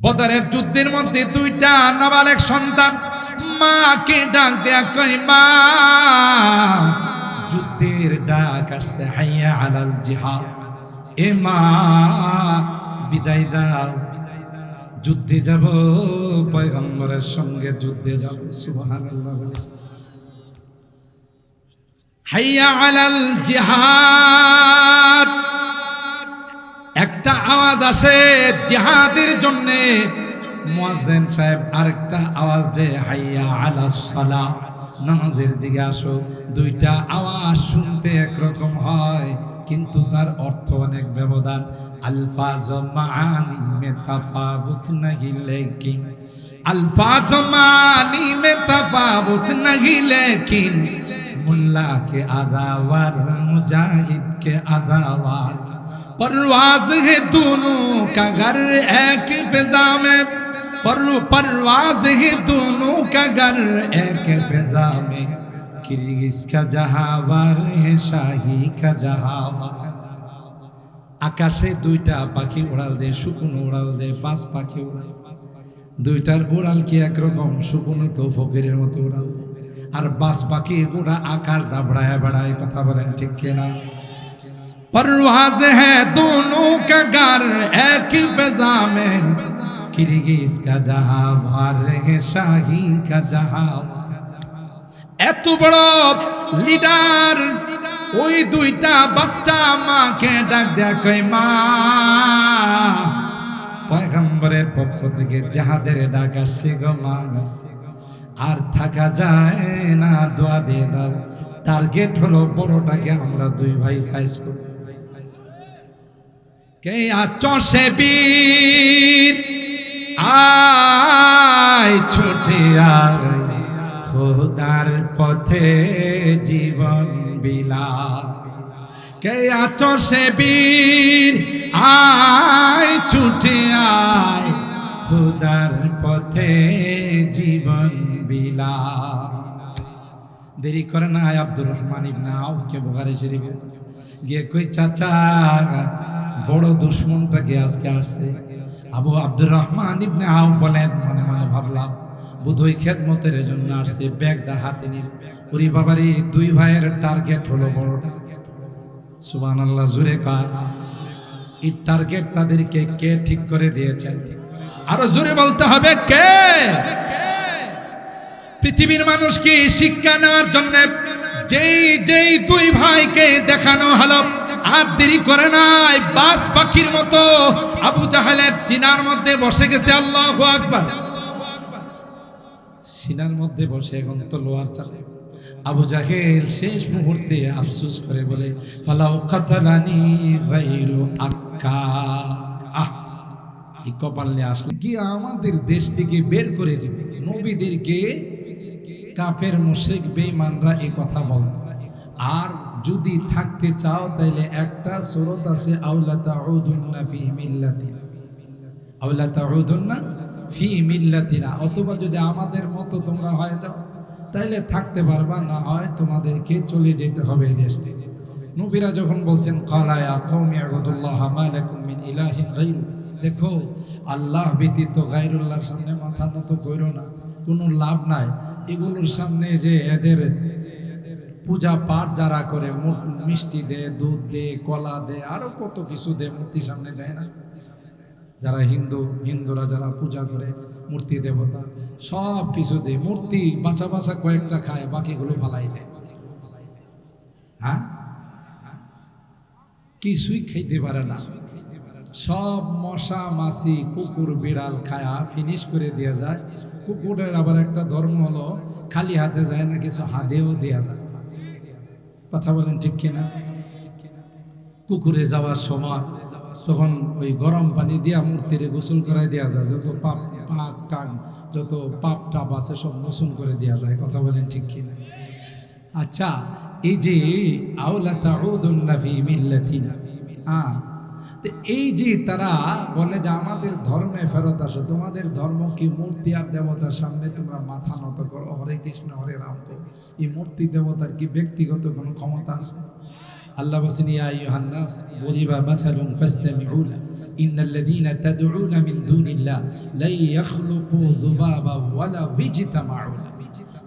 বদরের যুদ্ধের মধ্যে দুইটা নাবালেগ সন্তান মাকে ডাক দেয়া কই মা, যুদ্ধের ডাক আসছে, হাইয়া আলাল জিহাদ। এ মা বিদায় দাও, যুদ্ধে যাব, পয়গম্বরের সঙ্গে যুদ্ধে যাব। সুবহানাল্লাহ। হাইয়া আলাল জিহাদ একটা আওয়াজ আসে জিহাদের জন্য, মুয়াজ্জিন সাহেব আরেকটা আওয়াজ দেয়, হাইয়া আলাস সালাহ, নামাজের দিকে আসো। দুইটা আওয়াজ শুনতে একরকম হয়, কিন্তু তার অর্থ অনেক ব্যবধান। আলফাজ মাআনি মে তাফাউত নাহি লেকিন, আলফাজ মাআনি মে তাফাউত নাহি লেকিন, মুল্লা কে আদাওয়ার মুজাহিদ কে আদাওয়ার, परवाज है दोनों का घर एक फिजा में, परवाज है दोनों का घर एक फिजा में, किर्गिज का जहावर है शाही का जहावर। আকাশে দুইটা পাখি উড়াল দেয়, শুকনো উড়াল দেয়, পাঁচ পাখি উড়াল। দুইটার উড়াল কি একরকম? শুকনো তো ফকিরের মতো উড়াল, আর বাস পাখি ওরা আকাশ দাবড়ায় বেড়ায়। কথা বলেন ঠিক কিনা? परवाज है दोनों का घर एक फिजा में, किर्गिज का जहां भार है शाही का जहां। এত বড় লিডার, ওই দুইটা বাচ্চা মাকে ডাক দেয়া কই মা, পয়গম্বরের পক্ষ থেকে জাহাদের ডাক আসছে গো মা, আর থাকা যায় না, দোয়া দিয়ে দাও। টার্গেট হলো বড়টাকে আমরা দুই ভাই সাইজ করব। কে আছো সে বীর আয় ছুটে আয়, খোদার পথে জীবন বিলা। কে আছো সে বীর আয় ছুটে আয়, খোদার পথে জীবন বিলা। দেরি করে না, আব্দুর রহমান ইবনে আউফ কে বুখারী শরীফে গিয়ে কই চাচা বড় দুশমনটাকে আজকে আসছে। আবু আব্দুর রহমান ইবনে আউফ বলেন, মনে মনে ভাবলাম বুধই খেদমতের জন্য আসছে, ব্যাগটা হাতে নিয়ে। ওরে বাবারে, দুই ভাইয়ের টার্গেট হলো বড়টা। সুবহানাল্লাহ, জোরে কার? এই টার্গেট তাদেরকে কে ঠিক করে দিয়েছেন? আরো জোরে বলতে হবে কে? পৃথিবীর মানুষ কি শিক্ষা নেওয়ার জন্য যেই দুই ভাইকে দেখানো হলো, আর দেরি করে নাই, বাস পাখির মতো আবু জাহেলের সিনার মধ্যে বসে গেছে। আল্লাহু আকবার। সিনার মধ্যে বসে এখন তো লোহার চালে। আবু জাহেল শেষ মুহূর্তে আফসোস করে বলে, ফালাউ কাতালানি গায়রু আক্কা। এই কপালে আসলে কি আমাদের দেশ থেকে বের করে দিবে। নবীদেরকে কাফের মুশরিক বেঈমানরা এই কথা বলতো। আর যদি থাকতে চাও তাহলে একটা সূরা আছে, আওলা তাউদুন্না ফি মিল্লাতিনা, আওলা তাউদুন্না ফি মিল্লাতিনা। অথবা যদি আমাদের মতো তোমরা হয়ে যাও তাহলে থাকতে পারবা, না হয় তোমাদেরকে চলে যেতে হবে দেশ থেকে। নবীরা যখন বলছেন ক্বালা ইয়া কওমি ইবুদুল্লাহ মা লাকুম মিন ইলাহিন গায়রু, দেখো আল্লাহ ব্যতীত গায়রুল্লাহর সামনে মাথা নত করো না, কোনো লাভ নাই। এগুলোর সামনে যে এদের পূজা পাঠ যারা করে, মিষ্টি দে, দুধ দে, কলা দে, আরো কত কিছু দে, মূর্তির সামনে দেয় না? যারা হিন্দুরা যারা পূজা করে মূর্তি দেবতা, সব কিছু দে, মূর্তি বাছা বাছা কয়েকটা খায়, বাকিগুলো ফালাই দেয়। হ্যাঁ, কিছুই খাইতে পারে না, সব মশা মাছি কুকুর বিড়াল খায়া ফিনিশ করে দেওয়া যায়। কুকুরের আবার একটা ধর্ম হলো খালি হাতে যায় না, কিছু হাতেও দেওয়া যায়। কথা বলেন ঠিক কিনা? কুকুরে যাওয়ার সময় তখন ওই গরম পানি দিয়া মূর্তিরে গোসল করাই দেওয়া যায়, যত পাপ টান যত পাপ টাপ আছে সব মোচন করে দেওয়া যায়। কথা বলেন ঠিক কিনা? আচ্ছা, এই যে আওলা তাউদুন্না ফি মিল্লাতিনা, এই যে তারা বলে যে আমাদের ধর্মে ফেরত আসো, তোমাদের ধর্ম কি মূর্তি আর দেবতার সামনে তোমরা মাথা নত করো, হরে কৃষ্ণ হরে রাম করো। এই মূর্তি দেবতার কি ব্যক্তিগত কোনো ক্ষমতা আছে? আল্লাহ বলেন ইয়া আইয়ুহান নাস বুরিবা মাসালুন ফাসতামিউ লা ইন্নাল্লাযীনা তাদউনা মিন দুনিল্লাহ লা ইয়াখলুকু যুবাবা ওয়ালা বিজতামাউ।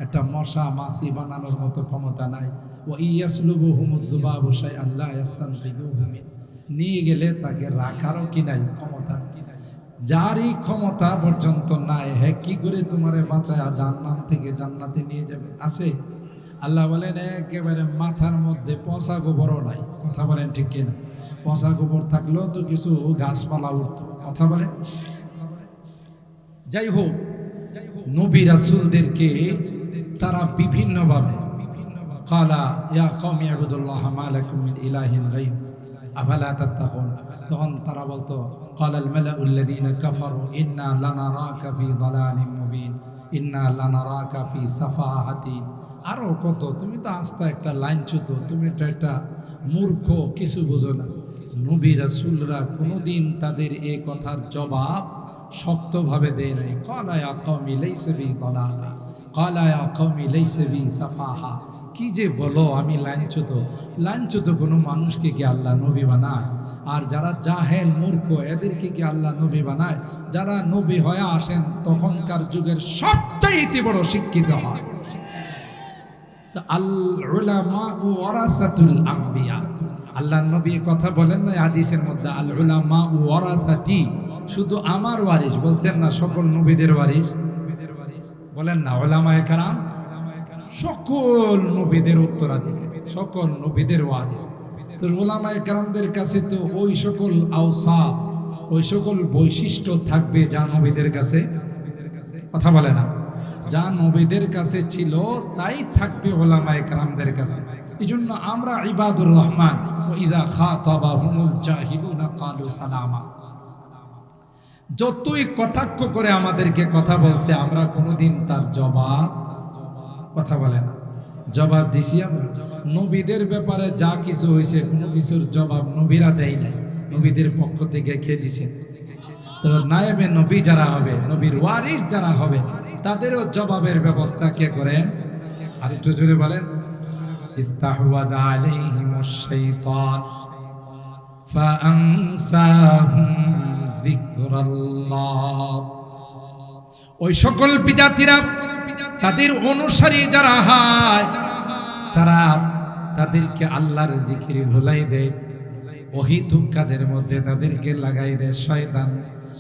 একটা মশা মাছি বানানোর মতো ক্ষমতা নাই। ওয়া ইয়াসলুবুহুমুয যুবাবু শাইআন লা ইস্তানকিযুহু মিন, নিয়ে গেলে তাকে রাখারও কি নাই ক্ষমতা। যারই ক্ষমতা পর্যন্ত নাই, হে কি করে তোমারে বাঁচায় জাহান্নাম থেকে জান্নাতে নিয়ে যাবে? আছে? আল্লাহ বলেন একেবারে মাথার মধ্যে পচা গোবরও নাই। কথা বলেন ঠিক কিনা? পচা গোবর থাকলেও তো কিছু গাছপালা উঠতো। কথা বলেন। যাই হোক, নবী রাসূলদেরকে তারা বিভিন্নভাবে ক্বালা ইয়া কওমি ইবুদুল্লাহ মা লাকুম মিন ইলাহিন গায়র আফালা তাত্তাকুন, তখন তারা বলতো ক্বালাল মালাউল্লাযীনা কাফারু ইন্না লানারাকা ফি দালালিম মুবিন ইন্না লানারাকা ফি সাফাহাতি। আরো কত, তুমি তো আস্তা একটা লাইনচ্যুত, তুমি তো একটা মূর্খ, কিছু বোঝো না। নবী রাসূলরা কোনোদিন তাদের এই কথার জবাব শক্তভাবে দেয় নাই। ক্বালা ইয়া কওমি লাইসা বি দালালা, ক্বালা ইয়া কওমি লাইসা বি সাফাহা। কি যে বলো, আমি লাইনচ্যুত। লাইনচ্যুত কোনো মানুষকে কি আল্লাহ নবী বানায়? আর যারা জাহেল মূর্খ, এদেরকে কি আল্লাহ নবী বানায়? যারা নবী হয়ে আসেন তখনকার যুগের সবচাইতে বড় শিক্ষিত হয়। আল উলামা ওয়ারাসাতুল আম্বিয়া, আল্লাহ নবী কথা বলেন না হাদিসের মধ্যে, আল উলামা ওয়ারাসাতি, শুধু আমার ওয়ারিস বলছেন না, সকল নবীদের ওয়ারিস বলেন না। উলামায়ে কেরাম সকল নবীদের উত্তরাধিকারী, সকল নবীদের ওয়ারিস। তো উলামায়ে কেরামদের কাছে তো ওই সকল আওসাফ, ওই সকল বৈশিষ্ট্য থাকবে যা নবীদের কাছে, কথা বলে না, যা নবীদের কাছে ছিল তাই থাকবে উলামায়ে কেরামদের কাছে। এজন্য আমরা ইবাদুর রহমান, ওয়া ইযা খাতাবাহুমুল জাহিলুনা ক্বালু সালামা, যতই কটাক্ষ করে আমাদেরকে কথা বলছে, আমরা কোনোদিন তার জবাব, কথা বলে না, জবাব দিছি আমরা। নবীদের ব্যাপারে যা কিছু হয়েছে কোনো কিছুর জবাব নবীরা দেয় নাই, নবীদের পক্ষ থেকে খেয়ে দিছে। তো নায়েবে নবী যারা হবে, নবীর ওয়ারিস যারা হবে, তাদেরও জবাবের ব্যবস্থা কে করেন? আর একটু জোরে বলেন। ইস্তাহওয়াযা আলাইহিমুশ শাইতান ফাআনসাহুম যিকরাল্লাহ। ওই সকল বিজাতিরা, তাদের অনুসারী যারা হয়, তারা তাদেরকে আল্লাহর জিকির ভুলাই দেয়, অহিতুক কাজের মধ্যে তাদেরকে লাগাই দেয় শয়তান।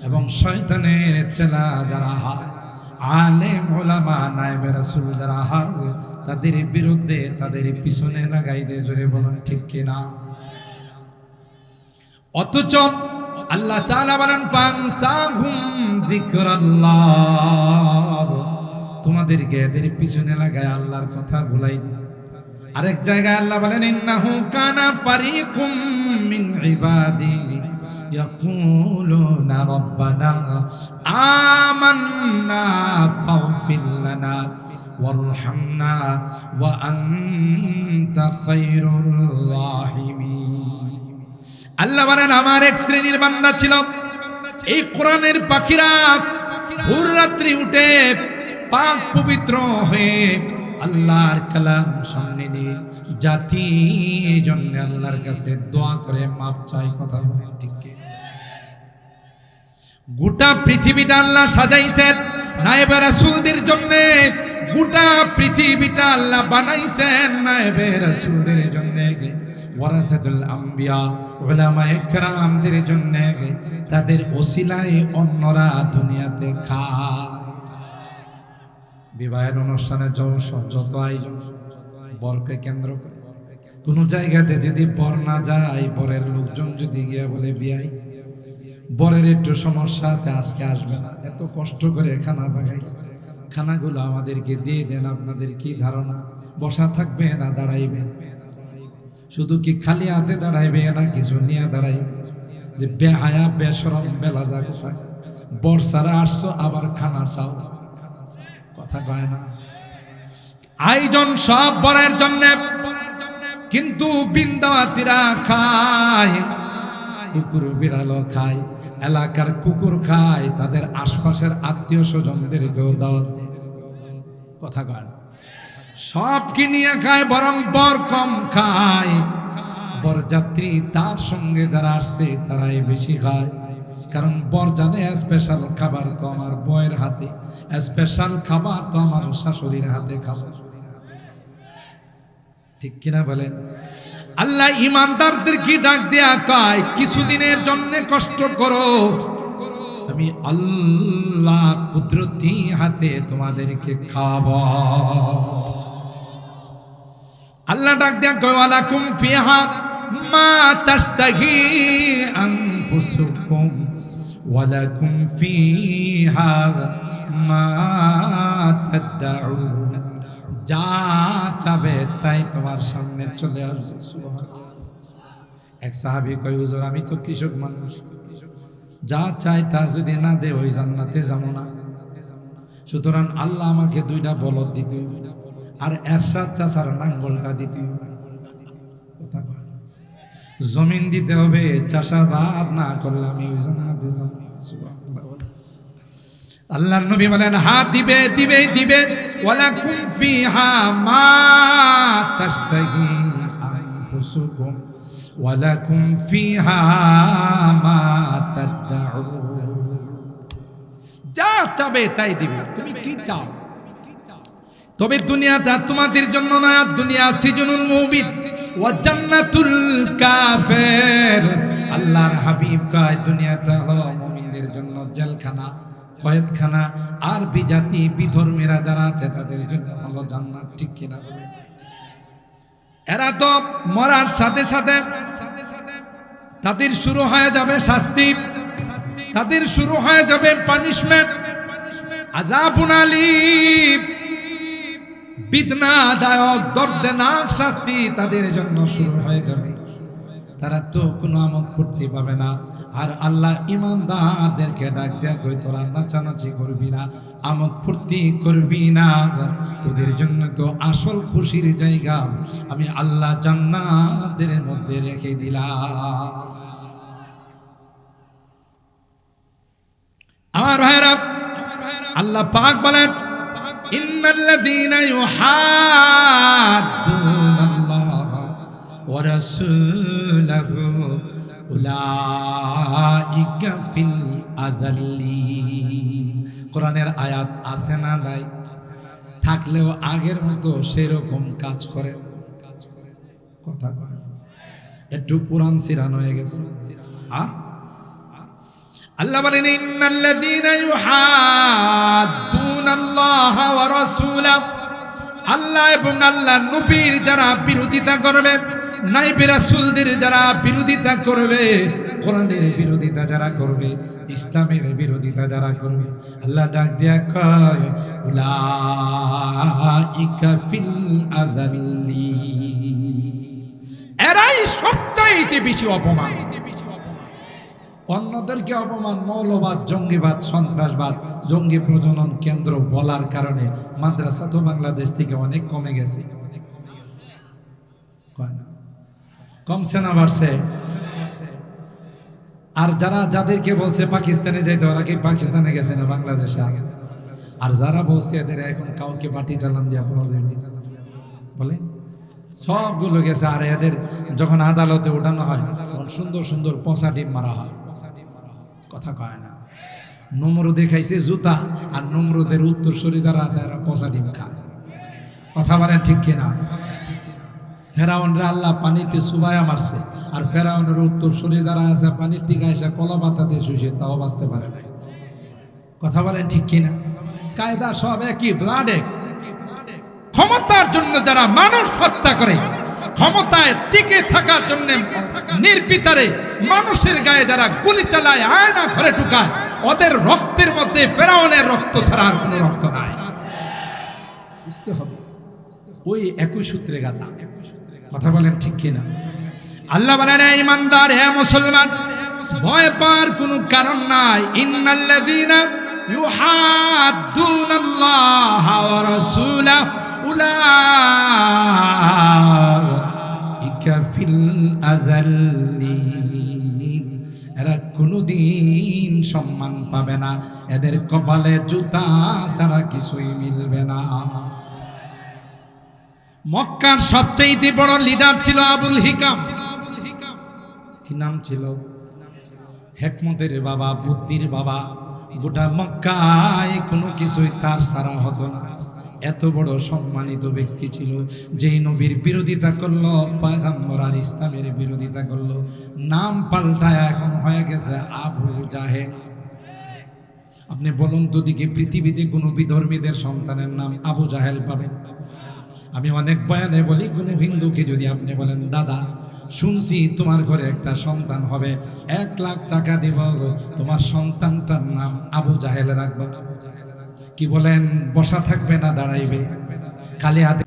এবং শয়তানের চেলা যারা হয়, আলেম ওলামা নায়েবে রাসূল যারা হয়, তাদের বিরুদ্ধে তাদের পিছনে লাগাই দেয়। জোরে বলুন ঠিক কিনা? অথচ আল্লাহ তাআলা বলেন ফানসাহুম যিকরাল্লাহ, তোমাদেরকে এদের পিছনে লাগায় আল্লাহর কথা ভুলাই দিছে। আরেক জায়গায় আল্লাহ বলেন ইন্নাহু কানা ফারিকুম মিন ইবাদি ইয়াকুলুনা রাব্বানা আমান্না ফাগফির লানা ওয়ারহামনা ওয়া আনতা খায়রুর রাহিমিন। আল্লাহ বলেন আমার এক শ্রেণীর বান্দা ছিল, এই কোরআনের পাখিরা ভোর রাত্রি উঠে পাক পবিত্র হয়ে আল্লাহর কালাম সামনে নিয়ে জাতি জন্য আল্লাহর কাছে দোয়া করে মাপ চাই। কথা বলেন ঠিক কি? গোটা পৃথিবীটা আল্লাহ সাজাইছেন নায়েবে রাসূলদের জন্য, গোটা পৃথিবীটা আল্লাহ বানাইছেন নায়েবে রাসূলদের জন্য, ওয়ারাসাতুল আম্বিয়া উলামায়ে কেরামদের জন্য। তাদের ওসিলায় অন্যরা দুনিয়াতে খায়। বিবাহের অনুষ্ঠানে যত আয়োজন বরকে কেন্দ্র করে, কোন জায়গাতে যদি বর না যায়, বরের লোকজন যদি গিয়া বলে বিয়াই বরের একটু সমস্যা আছে, আজকে আসবে না, এত কষ্ট করে খানা বাগাই, খানাগুলো আমাদেরকে দিয়ে দেন, আপনাদের কি ধারণা? বসা থাকবে না দাঁড়াইবে? শুধু কি খালি হাতে দাঁড়াইবে না কিছু নিয়ে দাঁড়াইবে? যে বেহায়া বেশরম বেলাজা কথা, বর সারা আসছো আবার খানা চাও, কথা কয় না? আয়োজন সব বরের জন্য, কিন্তু বিন্দাওয়াতিরা খায়, কুকুর বিড়ালও খায়, এলাকার কুকুর খায়, তাদের আশপাশের আত্মীয় স্বজনদেরকেও দাওয়াত দেয়, কথা কয় না? সব কি নিয়ে খায়, বরং বর কম খায়। বরযাত্রী তার সঙ্গে যারা আসছে তারাই বেশি খায়, কারণ বর জানে স্পেশাল খাবার তো আমার বউয়ের হাতে, স্পেশাল খাবার তো আমার শাশুড়ির হাতে খাবো। ঠিক কিনা বলেন? আল্লাহ ইমানদারদেরকে ডাক দেয়া কয় কিছুদিনের জন্য কষ্ট করো, আমি আল্লাহ কুদরতি হাতে তোমাদেরকে খাওয়াবো। আল্লাহ ডাক দেয়া কয় ওয়ালাকুম ফিহা মা তাশতাহি আনফুসুকুম ওয়ালাকুম ফিহা মা তাদউন, যা চাবে তাই তোমার সামনে চলে আসবে। সুবহানাল্লাহ। এক সাহাবী কয় হুজুর আমি তো কৃষক মানুষ, যা চাই তা যদি না দে ওই জান্নাতে যাবো না। সুতরাং আল্লাহ আমাকে দুইটা বলদ দিতে আর এরশাদ চাচার নাঙ্গলটা দিতে, জমিন দিতে হবে, চাষাবাদ না করলে আমি ওই জান্নাতে যাব। আল্লাহর নবী বলেন হাত দিবে দিবে দিবে, ওয়ালাকুম ফিহা মা তাশতাহি আনফুসুকুম ওয়ালাকুম ফিহা মা তাদউন, যা চাবে তাই দিবে। তুমি কি চাও? তবে দুনিয়াটা তোমাদের জন্য না, দুনিয়া সিজনুল মুবিন ওয়া জান্নাতুল কাফির। আল্লাহর হাবিব কয় দুনিয়াটা হলো মুমিনদের জন্য জেলখানা, কয়েদখানা, আর বিজাতি বিধর্মীরা যারা আছে তাদের জন্য হলো জান্নাত। ঠিক কিনা? এরা তো মরার সাথে সাথে তাদের শুরু হয়ে যাবে শাস্তি, তাদের শুরু হয়ে যাবে পানিশমেন্ট, আযাবুন আলীম, বেদনাদায়ক দর্দনাক শাস্তি তাদের জন্য শুরু হয়ে যাবে। তারা তো কোনো আমল করতে পাবে না। আর আল্লাহ ইমানদারদেরকে ডাক দেয়া কই তোরা নাচানাচি করবি না, আমোদ ফুর্তি করবি না, তোদের জন্য তো আসল খুশির জায়গা আমি আল্লাহ জান্নাতের মধ্যে রেখে দিলাম। আমার ভাইরা, আল্লাহ পাক বলেন ইন্নাল্লাযীনা ইউহাদ্দুনাল্লাহা ওয়া রাসূলাহু উলাইকা ফিল আযাল্লিন। কোরআনের আয়াত আছে না নাই? থাকলেও আগের মতো সেরকম কাজ করে, কথা কয় একটু পুরান সিরান হয়ে গেছে। আল্লাহ বলেন ইন্নাল্লাযীনা ইউহাদ্দুনাল্লাহা ওয়া রাসূলাহু, আল্লাহ এবং আল্লাহর নবীর যারা বিরোধিতা করবে, নাইবে রাসূলদের যারা বিরোধিতা করবে, কোরআনের বিরোধিতা যারা করবে, ইসলামের বিরোধিতা যারা করবে, আল্লাহ ডাক দেয়া কয় উলাইকা ফিল আযাল্লিন, এরাই সবচাইতে বেশি অপমান। অন্যদেরকে অপমান, মৌলবাদ, জঙ্গিবাদ, সন্ত্রাসবাদ, জঙ্গি প্রজনন কেন্দ্র বলার কারণে মাদ্রাসা তো বাংলাদেশ থেকে অনেক কমে গেছে। কমছে না বাড়ছে? আর যারা যাদেরকে বলছে পাকিস্তানে যাইতে, ওরা কি পাকিস্তানে গেছে না বাংলাদেশে আছে? আর যারা বলছে এদের এখন কাউকে বাটি চালান দিয়া বলে সবগুলো গেছে। আর এদের যখন আদালতে উঠানো হয় তখন সুন্দর সুন্দর পচা ডিম মারা হয়, কথা কয় না। নমরুদে খাইছে জুতা, আর নমরুদের উত্তরসূরি যারা আছে এরা পচা ডিম খায়, কথা বলেন ঠিক কিনা? ফেরাউনরা আল্লাহ পানিতে চুবাইয়া মারছে, আর ফেরাউনের উত্তরসূরি যারা আছে পানির দিকে এসে কলা পাতাতে শুষে তাও বাঁচতে পারে না, কথা বলেন ঠিক কিনা? কায়দা সব একই, ব্লাড এক। ক্ষমতার জন্য যারা মানুষ হত্যা করে, ক্ষমতায় টিকে থাকার জন্য নির্বিচারে মানুষের গায়ে যারা গুলি চালায়, আয়না ঘরে ঢুকায়, ওদের রক্তের মধ্যে ফেরাউনের রক্ত ছাড়া আর কোনো রক্ত নাই। বুঝতে হবে, ওই একই সূত্রে গাথা, কথা বলেন ঠিক কিনা? আল্লাহ বলেন হে ঈমানদার, হে মুসলমান, ভয় পাওয়ার কোনো কারণ নাই। ইন্নাল্লাযীনা ইউহাদ্দুনাল্লাহা ওয়া রাসূলাহু উলাইকা ফিল আযাল্লিন, এরা কোনোদিন সম্মান পাবে না, এদের কপালে জুতা ছাড়া কিছুই মিলবে না। মক্কার সবচেয়ে বড় লিডার ছিল আবুল হিকাম, কি নাম ছিল? হেকমতের বাবা, বুদ্ধির বাবা। গোটা মক্কায় কোনো কিছুই তার সারা হতো না। এত বড় সম্মানিত ব্যক্তি ছিল, যেই নবীর বিরোধিতা করলো, পয়গম্বর আর ইসলামের বিরোধিতা করলো, নাম পাল্টায় এখন হয়ে গেছে আবু জাহেল। আপনি বলুন তো দিকে পৃথিবীতে কোনো বিধর্মীদের সন্তানের নাম আবু জাহেল পাবেন? আমি অনেক বয়ানে বলি, কোনো হিন্দুকে যদি আপনি বলেন, দাদা শুনছি তোমার ঘরে একটা সন্তান হবে, 1 লাখ টাকা দিব, তোমার সন্তানটার নাম আবু জাহেল রাখবে, কি বলেন? বসা থাকবে না দাঁড়াইবে? কালে হাতে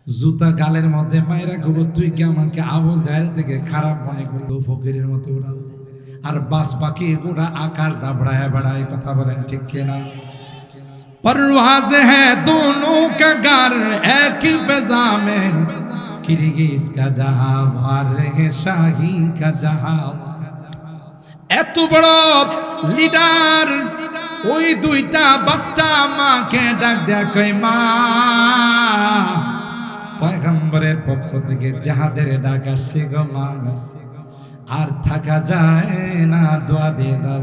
জুতা গালের মধ্যে মায়েরা গো, তুই কি আমাকে আবু জাহেল থেকে খারাপ মনে করলো? ফকিরের মতো ওরা আর বাস পাখি ওরা আকাশ দাবড়ায় বেড়ায়। কথা বলেন ঠিক কিনা? परवाज है दोनों का घर एक फिजा में, किरगिज का जहां भार है शाही का जहां। এত বড় লিডার, ওই দুইটা বাচ্চা মাকে ডাক দেয়া কই, মা। পয়গম্বরের পক্ষ থেকে যাহাদের ডাক আসছে গো মা, আর থাকা যায় না, দোয়া দিয়ে দাও।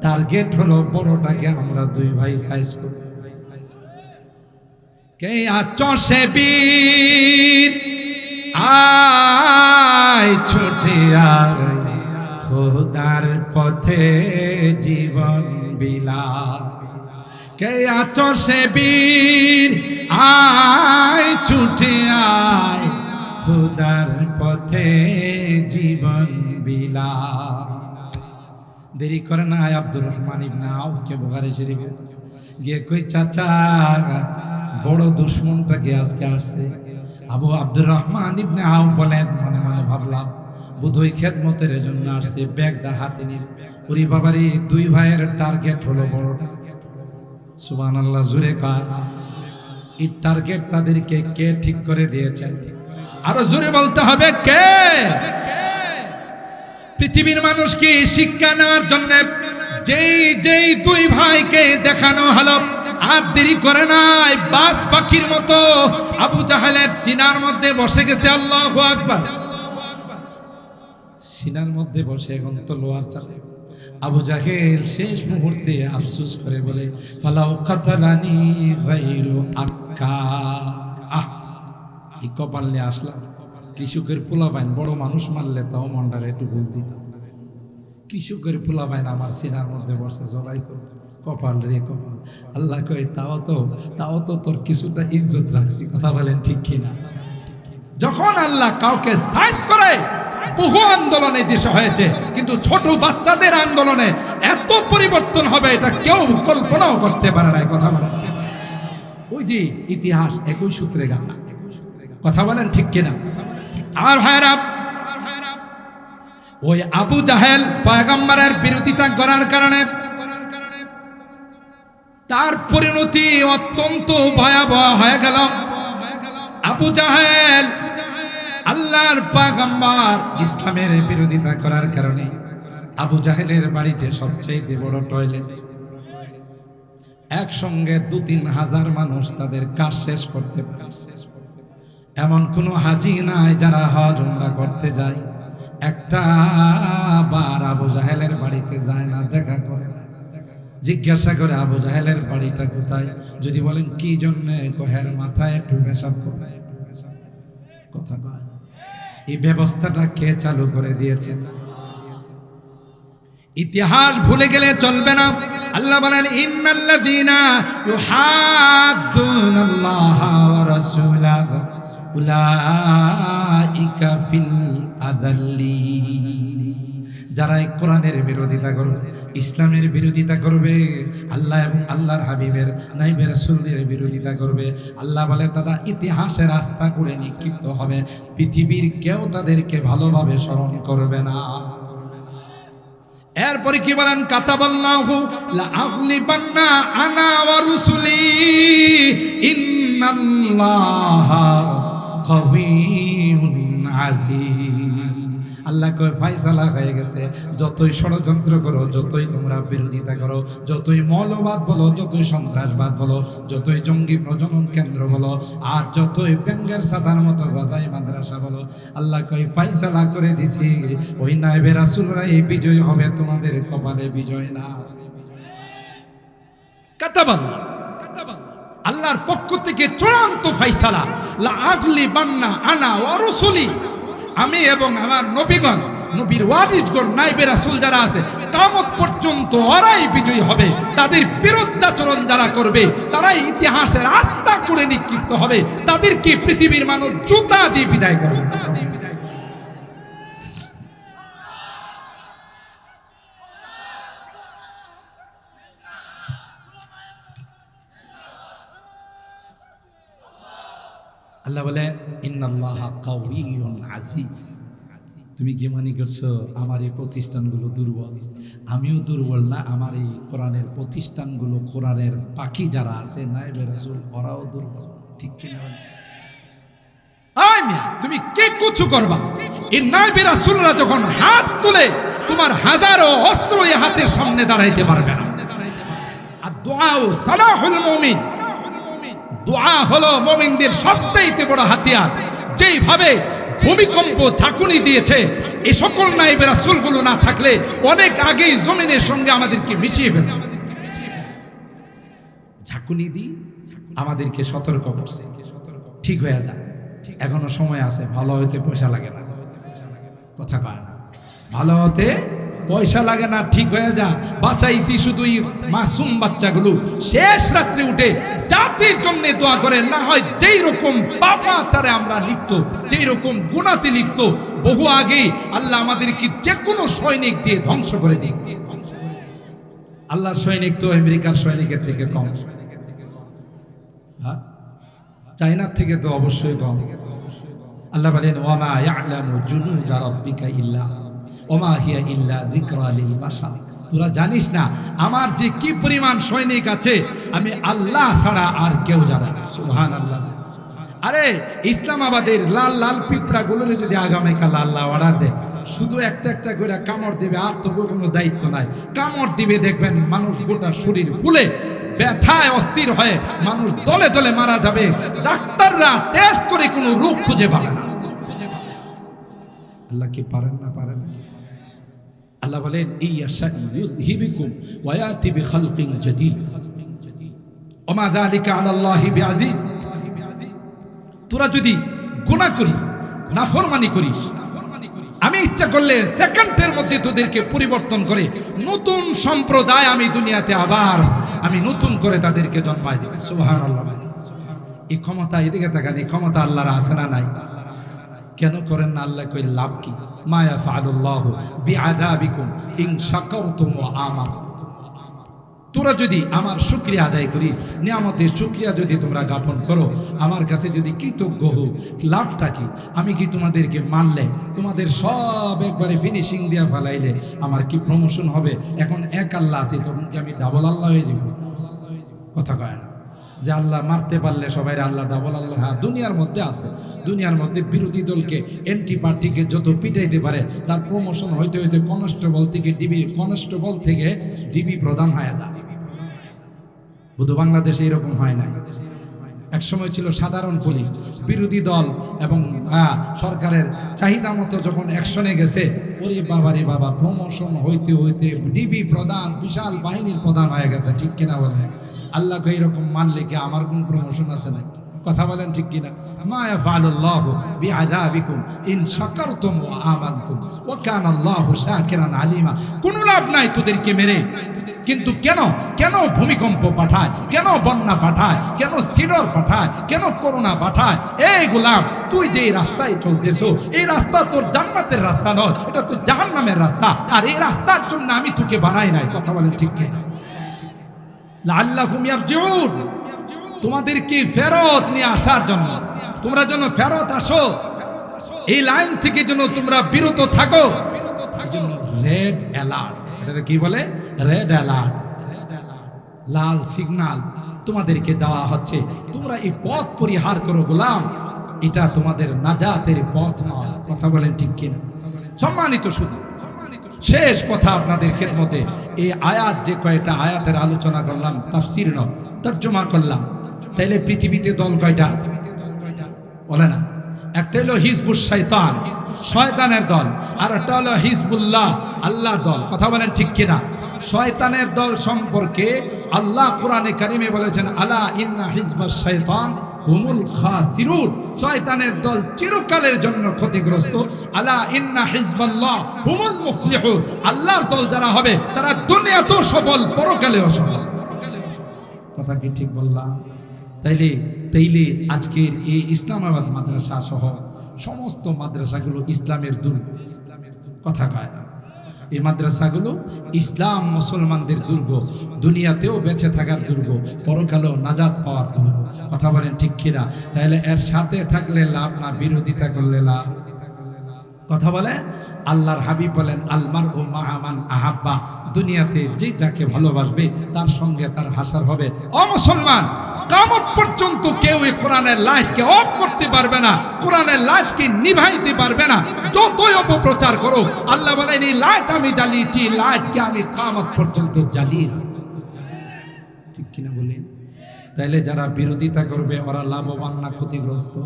টার্গেট হলো বড়টাকে আমরা 2 ভাই সাইজ করব। কে আছো সে বীর, আয় ছুটে আয়, খোদার পথে জীবন বিলা। কে আছো সে বীর, আয় ছুটে আয়, খোদার পথে জীবন বিলা। দেরি করে না, আব্দুর রহমান ইবনে আউফকে বুখারী শরীফে গিয়ে কই, চাচা বড় দুশমনটাকে আজকে আসছে। আব্দুর রহমান ইবনে আউফ বলেন, মনে মনে ভাবলাম বুধই খেদমতের জন্য আসছে, ব্যাগটা হাতে নিয়ে। ওরে বাবারে, 2 ভাইয়ের টার্গেট হলো বড়টা। সুবহানাল্লাহ, জোরে কর। এই টার্গেট তাদেরকে কে ঠিক করে দিয়েছেন? আরো জোরে বলতে হবে, কে? পৃথিবীর মানুষ কি শিক্ষা নেওয়ার জন্য যেই 2 ভাইকে দেখানো হলো, আর দেরি করে নাই, বাস পাখির মতো আবু জাহেলের সিনার মধ্যে বসে গেছে। আল্লাহু আকবার। সিনার মধ্যে বসে এখন তলোয়ার চালায়। আবু জাহেল শেষ মুহূর্তে আফসোস করে বলে, ফালাউ কাতালানি গায়রু আক্কা। এই কপাল নিয়ে আসলাম। কৃষকের পোলাপাইন বড় মানুষ মারলে তাও মনটারে একটু বুঝ দিতাম। কৃষকের পোলাপাইন আমার সিনার মধ্যে বসে জড়াই করে, কপাল রে কপাল। আল্লাহ কই, তাও তো তোর কিছুটা ইজ্জত রাখছি। কথা বলেন ঠিক কিনা? যখন আল্লাহ কাউকে সাইজ করে, বহু আন্দোলনে দেশে হয়েছে, কিন্তু ছোট বাচ্চাদের আন্দোলনে এত পরিবর্তন হবে এটা কেউ কল্পনাও করতে পারে না। কথা বলেন, ওই যে ইতিহাস একই সূত্রে গাথা। কথা বলেন ঠিক কিনা? আর ভাইরা, ওই আবু জাহেল পয়গম্বরের বিরোধিতা করার কারণে তার পরিণতি অত্যন্ত ভয়াবহ হয়ে গেল। আবু জাহেল আল্লাহর পয়গম্বর ইসলামের বিরোধিতা করার কারণে আবু জাহেলের বাড়িতে সবচেয়ে বড় টয়লেট। একসঙ্গে 2-3 হাজার মানুষ তাদের কাজ শেষ করতে পারে। এমন কোনো হাজি নাই যারা হজ উমরা করতে যায় একটা বার আবু জাহেলের বাড়িতে যায় না, দেখা করে না। জিজ্ঞাসা করে, আবু জাহেলের বাড়িটা কোথায়? যদি বলেন কি জন্য, কোহের মাথায় একটু পেশাব করে। কথা কয়, এই ব্যবস্থাটা কে চালু করে দিয়েছে? ইতিহাস ভুলে গেলে চলবে না। আল্লাহ বলেন, ইন্নাল্লাযীনা ইউহাদ্দুনাল্লাহা ওয়া রাসূলাহু উলাইকা ফিল আযাল্লিন। যারা এই কোরআনের বিরোধিতা করবে, ইসলামের বিরোধিতা করবে, আল্লাহ এবং আল্লাহর হাবিবের নাইবে রাসূলদের বিরোধিতা করবে, আল্লাহ বলে তারা ইতিহাসের রাস্তা করে নিক্ষিপ্ত হবে। পৃথিবীর কেউ তাদেরকে ভালোভাবে স্মরণ করবে না। এরপরে কি বলেন? কাতাবাল্লাহু লা আগলিবান্না আনা ওয়া রুসুলি ইন্নাল্লাহা কাবিয়্যুন আযীজ। আল্লাহ কয় ফায়সালা হয়ে গেছে। যতই ষড়যন্ত্র করো, যতই তোমরা বিরোধিতা করো, যতই মৌলবাদ বলো, যতই সন্ত্রাসবাদ বলো, যতই জঙ্গি প্রজনন কেন্দ্র বলো, আর যতই ব্যাঙ্গের সাদার মতো গজাই মাদ্রাসা বলো, আল্লাহ কয় ফায়সালা করে দিছি ওই নায়েবে রাসূলরা এই বিজয় হবে, তোমাদের কপালে বিজয় না। কাতাবাল্লাহ, আল্লাহর পক্ষ থেকে চূড়ান্ত ফায়সালা, লা আগলি বান্না আনা ওয়া রাসূলি, আমি এবং আমার নবীগণ, নবীর ওয়ারিসগণ, নায়েবে রাসূল যারা আছে, কিয়ামত পর্যন্ত ওরাই বিজয়ী হবে। তাদের বিরুদ্ধাচরণ যারা করবে তারাই ইতিহাসের আস্থা করে নিক্ষিপ্ত হবে, তাদেরকে পৃথিবীর মানুষ জুতা দিয়ে বিদায় করবে। আল্লাহ বলেন ইন্নাল্লাহা কাউইয়ুন আজিজ। তুমি কি মনে করছো আমার এই প্রতিষ্ঠানগুলো দুর্বল? আমিও দুর্বল না, আমার এই কোরআনের প্রতিষ্ঠানগুলো, কোরআনের পাখি যারা আছে নায়েবে রাসূল, ওরাও দুর্বল। ঠিক কিনা? তুমি কে কিছু করবা? এই নায়েবে রাসূলরা যখন হাত তুলে, তোমার হাজারো অস্ত্র এই হাতের সামনে দাঁড়াইতে পারবে না। আর দুআউ সালাহুল মুমিন, দোয়া হলো মুমিনদের সবচেয়ে বড় হাতিয়ার। যেইভাবে ভূমিকম্প ঝাঁকুনি দিয়েছে, এই সকল নায়েবে রাসূলগুলো না থাকলে অনেক আগেই জমিনের সঙ্গে আমাদেরকে মিশিয়ে ফেলে। ঝাঁকুনি দিয়ে আমাদেরকে সতর্ক করছে, ঠিক হয়ে যায়, এখনো সময় আছে, ভালো হতে পয়সা লাগে না। কথা কয় না, ভালো হতে পয়সা লাগে না, ঠিক হয়ে যা। বাঁচাইছি শুধু মাসুম বাচ্চাগুলো শেষ রাত্রে উঠে জাতির জন্য দোয়া করে, না হয় যেই রকম পাপাচারে আমরা লিপ্ত, যেই রকম গুনাতে লিপ্ত, বহু আগে আল্লাহ আমাদেরকে যে কোনো সৈনিক দিয়ে ধ্বংস করে দিই। আল্লাহর সৈনিক তো আমেরিকার সৈনিকের থেকে কম, চায়নার থেকে তো অবশ্যই কম। আল্লাহ বলেন ওয়ামা ইয়ালামু জুনুদা রাব্বিকা ইল্লা ওমা হিয়া ইল্লা যিকরা লিল বাশার। তোরা জানিস না আমার যে কি পরিমাণ সৈনিক আছে, আমি আল্লাহ ছাড়া আর কেউ জানে না। সুবহানাল্লাহ। আরে ইসলামাবাদের লাল লাল পিঁপড়াগুলোরে যদি আগামীকাল আল্লাহ অর্ডার দেয়, শুধু একটা একটা করে কামড় দিবে, আর তো কোনো দায়িত্ব নাই। কামড় দিবে, দেখবেন মানুষ গোটা শরীর ফুলে ব্যথায় অস্থির হয়ে মানুষ দলে দলে মারা যাবে। ডাক্তাররা টেস্ট করে কোনো রোগ খুঁজে পাবে না। আল্লাহ কি পারেন না? পারেন। আল্লাহ বলেন ইয়াশা ইউযহিবকুম ওয়া ইয়াতি বিখালকিন জাদীদ ওমা যালিকা আলাল্লাহি বিআজিজ। তোরা যদি গুনাহ করি, নাফরমানি করিস, আমি ইচ্ছা করলে সেকেন্ডের মধ্যে তোদেরকে পরিবর্তন করে নতুন সম্প্রদায় আমি দুনিয়াতে আবার আমি নতুন করে তাদেরকে জন্মায় দেব। সুবহানাল্লাহ। এই ক্ষমতা, এদিকে তাকান, এই ক্ষমতা আল্লাহর আছে না নাই? কেন করেন না? আল্লাহ কই লাভ কি? মা ইয়াফআলুল্লাহু বিআযাবিকুম ইন শাকারতুম ওয়া আমানতুম। তোরা যদি আমার শুকরিয়া আদায় করিস, নিয়ামতের শুকরিয়া যদি তোমরা জ্ঞাপন করো, আমার কাছে যদি কৃতজ্ঞ হো, লাভটা কি? আমি কি তোমাদেরকে মানলে, তোমাদের সব একবারে ফিনিশিং দিয়া ফেলাইলে আমার কি প্রমোশন হবে? এখন এক আল্লাহ আছে, তখন কি আমি ডাবল আল্লাহ হয়ে যাব? কথা কয় না যে আল্লাহ মারতে পারলে সবাই আল্লাহ ডাবল আল্লাহ। হ্যাঁ, দুনিয়ার মধ্যে আছে, দুনিয়ার মধ্যে বিরোধী দলকে, এন্টি পার্টিকে যত পিটাইতে পারে তার প্রমোশন হইতে হইতে কনস্টেবল থেকে ডিবি, কনস্টেবল থেকে ডিবি প্রধান হয়ে যায়। বুধ বাংলাদেশে এরকম হয় না। এক সময় ছিল সাধারণ পুলিশ, বিরোধী দল এবং সরকারের চাহিদা মতো যখন অ্যাকশনে গেছে, ওরে বাবা রে বাবা, প্রমোশন হইতে হইতে ডিবি প্রধান, বিশাল বাহিনীর প্রধান হয়ে গেছে। ঠিক কিনা বলেন? আল্লাহকে এইরকম মানলে কি আমার কোন প্রমোশন আছে নাকি? কথা বলেন ঠিক কিনা? মা ইয়াফআলুল্লাহু বিআযাবিকুম ইন শাকারতুম ওয়া আমানতুম ওয়া কানাল্লাহু শাকিরান আলিমা। কোনো লাভ নাই তোদেরকে মেরে। কিন্তু কেন কেন ভূমিকম্প পাঠায়, কেন বন্যা পাঠায়, কেন সিডর পাঠায়, কেন করোনা পাঠায়? এই গোলাম, তুই যে রাস্তায় চলতেছো, এই রাস্তা তোর জান্নাতের রাস্তা নয়, এটা তো জাহান্নামের রাস্তা। আর এই রাস্তার জন্য আমি তোকে বানাই নাই। কথা বলেন ঠিক কিনা? লাআল্লাহুম ইয়ারজিউন, তোমাদেরকে ফেরত নিয়ে আসার জন্য, তোমরা যেন ফেরত আসো, এই লাইন থেকে যেন তোমরা বিরত থাকো। এজন্য রেড অ্যালার্ট, এটা কি বলে? রেড অ্যালার্ট, লাল সিগন্যাল তোমাদেরকে দেওয়া হচ্ছে। তোমরা এই পথ পরিহার করো গোলাম, এটা তোমাদের নাজাতের পথ নয়। কথা বলেন ঠিক কিনা? সম্মানিত শুধু শেষ কথা আপনাদের খেদমতে, এই আয়াত যে কয়টা আয়াতের আলোচনা করলাম, তাফসীর নয় তর্জমা করলাম, তাইলে পৃথিবীতে দল কয়টা বলে না? একটা হলো হিজবুশ শয়তান, শয়তানের দল, আর একটা হলো হিজবুল্লাহ, আল্লাহর দল। কথা বলেন ঠিক কিনা? শয়তানের দল সম্পর্কে আল্লাহ কোরআনে কারিমে বলেছেন, আলা ইন্না হিজবাশ শয়তান হুমুল খাসিরুন, শয়তানের দল চিরকালের জন্য ক্ষতিগ্রস্ত। আলা ইন্না হিজবাল্লাহ হুমুল মুফলিহুন, আল্লাহর দল যারা হবে তারা দুনিয়াতেও সফল, পরকালেও সফল। কথা কি ঠিক বললাম? তাইলে আজকের এই ইসলামাবাদ মাদ্রাসা সহ সমস্ত মাদ্রাসাগুলো ইসলামের দুর্গ। কথা কয় না? এই মাদ্রাসাগুলো ইসলাম মুসলমানদের দুর্গ, দুনিয়াতেও বেঁচে থাকার দুর্গ, পরকালেও নাজাত পাওয়ার দুর্গ। কথা বলেন ঠিক কিনা? তাহলে এর সাথে থাকলে লাভ না বিরোধিতা করলে লাভ? কথা বলে আল্লাহর হাবিব বলেন, আলমার ও মাহামান আহাব্বা, দুনিয়াতে যে যাকে ভালোবাসবে তার সঙ্গে তার হাসার হবে। ও মুসলমান, কিয়ামত পর্যন্ত কেউ এই কোরআনের লাইটকে অফ করতে পারবে না, কোরআনের লাইটকে নিভাইতে পারবে না, যতই অপপ্রচার করো। আল্লাহ বলেন, এই লাইট আমি জ্বালিয়েছি, লাইটকে আমি কিয়ামত পর্যন্ত জ্বালিয়ে রাখবো। ঠিক কিনা বলেন? তাইলে যারা বিরোধিতা করবে ওরা লাভবান না ক্ষতিগ্রস্ত?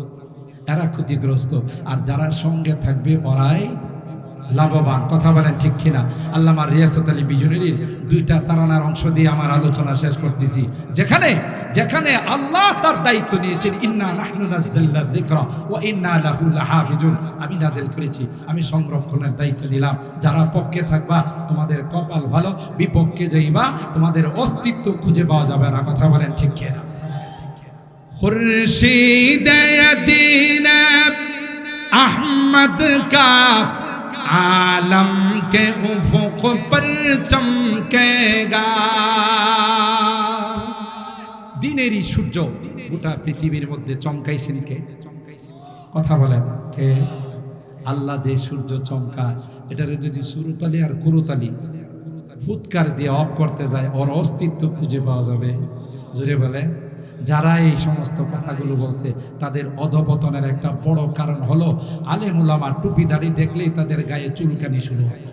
এরা ক্ষতিগ্রস্ত, আর যারা সঙ্গে থাকবে ওরাই লাভবান। কথা বলেন ঠিক কিনা? আল্লামা রিয়াসত আলী বিজনেরীর দুইটা তারানার অংশ দিয়ে আমার আলোচনা শেষ করতেছি, যেখানে যেখানে আল্লাহ তার দায়িত্ব নিয়েছেন, ইন্না নাহনু নাযালনা যিকরা ওয়া ইন্না লাহু লাহাফিজুন, আমি নাযিল করেছি, আমি সংরক্ষণের দায়িত্ব নিলাম। যারা পক্ষে থাকবা তোমাদের কপাল ভালো, বিপক্ষে যাইবা তোমাদের অস্তিত্ব খুঁজে পাওয়া যাবে না। কথা বলেন ঠিক কিনা? खुर्शीद दीन अहमद का आलम के उफुक पर चमकेगा। দিনেরই সূর্য গোটা পৃথিবীর মধ্যে চমকাইছেন কে? কথা বলেন কে? আল্লাহ যে সূর্য চমকায়, এটারে যদি সুরতালি আর কুরুতালি ফুৎকার দিয়ে অফ করতে যায়, ওর অস্তিত্ব খুঁজে পাওয়া যাবে? জোরে বলে। যারা এই সমস্ত কথাগুলো বলছে তাদের অধপতনের একটা বড় কারণ হলো আলেম উলামা টুপি দাড়ি দেখলেই তাদের গায়ে চুলকানি শুরু হয়।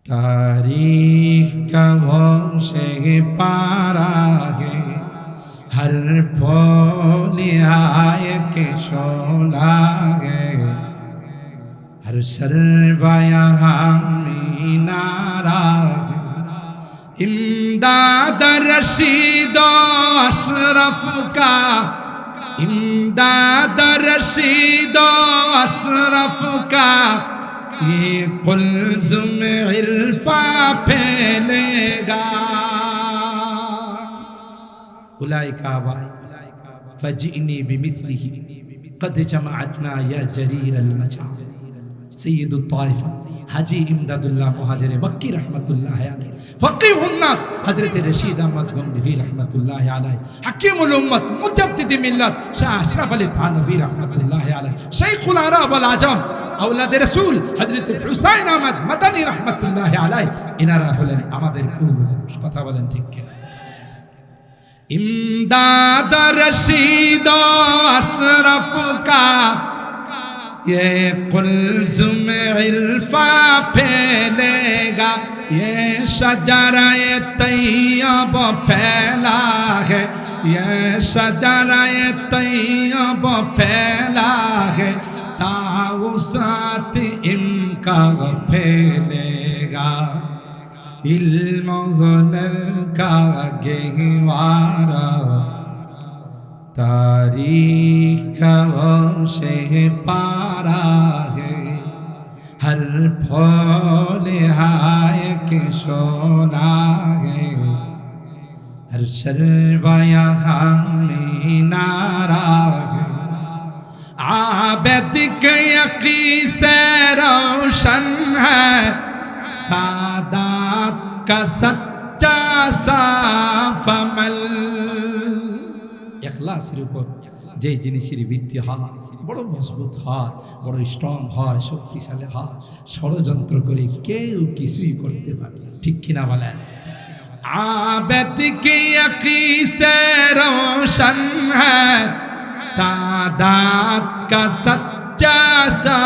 तारीख का वो शे पारा है हर फूल आए के शोला है हर सरवाया मीनारा इमदाद रशीद अशरफ का इमदाद रशीद अशरफ का ये कुल्ज़ुम इरफा फैलेगा उलाइका वा फजिनी बिमिथलिही कद जमाअतना या जरीर अलमजा सय्यदुत ताइफा हाजी इमदादुल्लाह मुहाजिर मक्की रहमतुल्लाह अलैह फकीहुन नास हजरत रशीद अहमद गंगोही रहमतुल्लाह अलैह हकीमुल उम्मत मुजद्दिद मिल्लत शाह अशरफ अली थानवी रहमतुल्लाह अलैह शेखुल अरब वल आजम औलाद रसूल हजरत हुसैन अहमद मदनी रहमतुल्लाह अलैह इनारा হলেন আমাদের পূর্বপুরুষ। কথা বলেন ঠিক কিনা? इमदाद रशीद अशरफ का ये कुल्ज़ुम इरफा फैलेगा ये शजराए तैयब फैला है ये शजराए तैयब फैला है ताउसात इनका फैलेगा इल्म हुनर का गहवारा तारीख का वो शे पारा है हर फूल हाय के शोला है हर शर्वाया मीनारा है आबिद के यकी से रोशन है सादात का सच्चा साफ अमल। ইখলাসের উপর যে জিনিসের ভিত্তি হয় বড় মজবুত হয়, বড় স্ট্রং হয়, শক্তিশালী হয়, ষড়যন্ত্র করে কেউ কিছুই করতে পারে। ঠিক কিনা বলেন? आबिद की यकी से रोशन है सादात का जैसा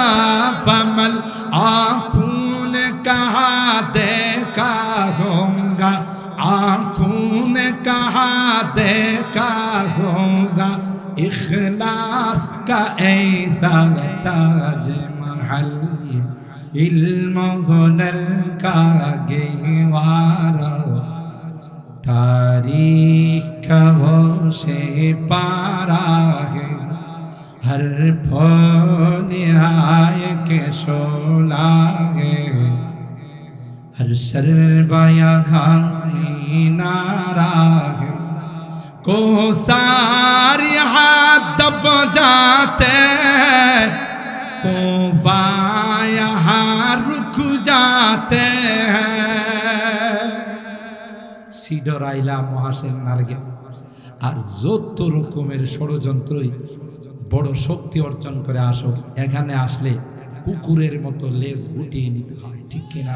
फमल आँखों ने कहा देखा होगा, आँखों ने कहा देखा होगा, इखलास का ऐसा ताजमहल, इल्म हुनर का गहवारा, तारीख का वो से पारा है, हर फूल आए के शोला है, हर शर्बा यहाँ नारा है, को सार यहाँ दब जाते हैं, तूफान यहाँ रुक जाते हैं। সিডর আইলা মহাসেন নার্গিস আর যত রকমের ষড়যন্ত্রই বড় শক্তি অর্জন করে আসো, এখানে আসলে কুকুরের মতো লেজ গুটিয়ে নিতে হয়, ঠিক কিনা?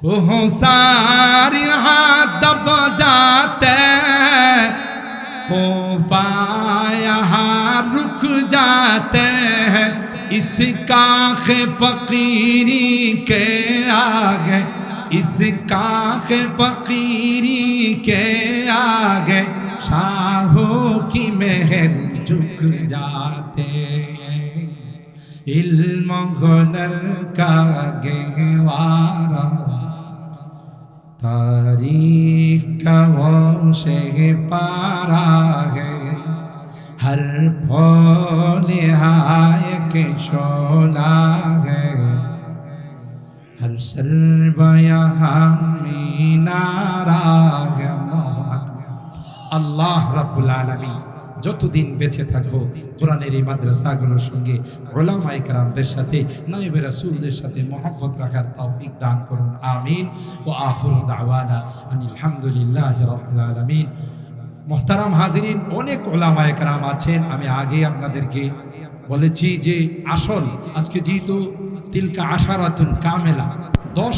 কোহো সার ইহা দব যাতে तूफान यहाँ रुक जाते हैं, इस काख फकीरी के आगे, इस काख फकीरी के आगे शाहों की महल झुक जाते हैं, इल्म हुनर का गहवारा, तारीख का वो से पारा है, हर फूल आए के शोला है, हर सर्वा यहाँ मीनारा है। আল্লাহ রাব্বুল আলামিন যতদিন বেঁচে থাকবো কোরআনের এই মাদ্রাসাগুলোর সঙ্গে উলামায়ে কেরামদের সাথে নায়েবে রাসূলদের সাথে মহব্বত রাখার তৌফিক দান করুন, আমিন। ওয়া আখিরু দাওয়ানা আনিল হামদুলিল্লাহি রাব্বিল আলামিন। মুহতারাম হাজিরিন, অনেক উলামায়ে কেরাম আছেন, আমি আগে আপনাদেরকে বলেছি যে আসল আজকে যেহেতু তিলকা আশারাতুন কামেলা 10